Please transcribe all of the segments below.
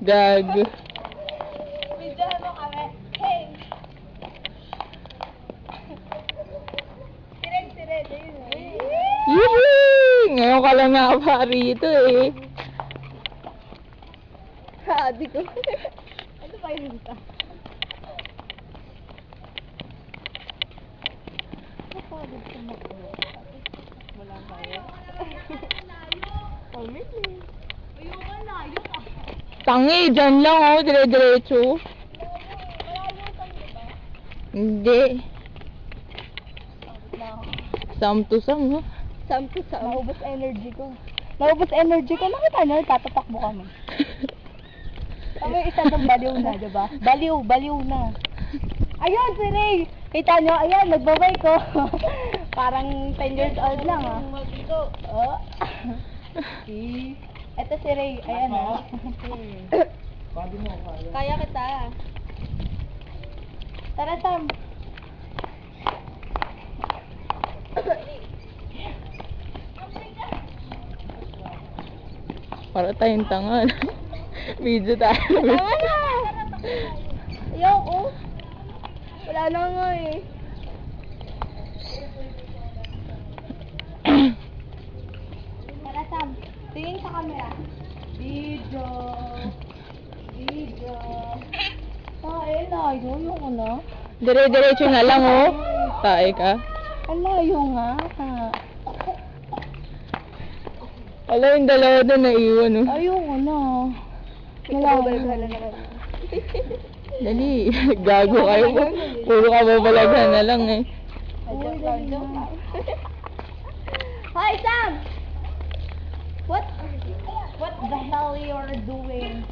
Gago. Bidyohan mo kami. Hey! Sired, ayun. Yee! Ngayon ka lang nakapari ito eh. Ha, di ko. Ano pa yun ka? Napagod ka mag-uwi. Wala kaya. Pamili. Ayoko na, ayoko. Tangi, dyan lang oh, dire-diretso. Malayo kami ba? Hindi. No. Sam to sam, oh. Sam to sam. Naubos energy ko. Nakita nyo, tatatakbo kami. Kami isa ng baliw na, diba? Baliw na. Ayun, si Ray! Kita nyo, ayan, nagbabay ko. Parang 10 years old lang, ah. Oh. Ito si Ray, ayan, ah. Kaya kita. Tara, Sam. Para tayong tanga. Video tayo. Tama na! Ayoko. Wala na nga eh. Tara, Sam. Tingin sa camera. Video. Ah, layo. Ayoko na. Dire-diretso na lang oh. Tae ka. Ang layo nga. Wala yung dalawa doon naiwan oh. Ayoko na. Malayo. Dali, gago kayo po. Puro ka babalaghan na lang eh. Joke lang. Hi, Sam! What the hell you're doing?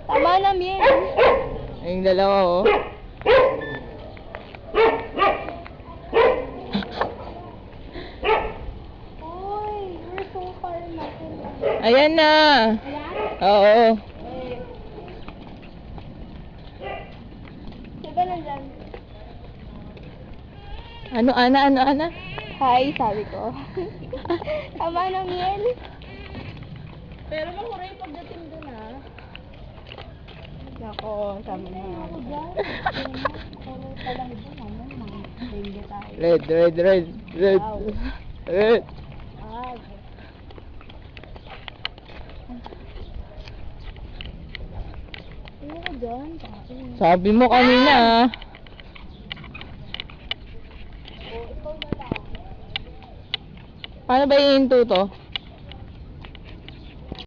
Tama na, Miel. Yung dalawa oh. Uy, we're so far natin. Ayan na. Ayan? Oo. Diba nandyan? Ano, Ana? Hi, sabi ko. Tama na, Miel. Pero mahuray pagdating dun, ah. Ako, sabi na. Ako dyan. Ako talang dun, naman. Hindi tayo. Red. Wow. Red. Ah, ayoko dyan. Sabi mo kanina ah. Oh, ikaw na lang. Paano ba iinto to?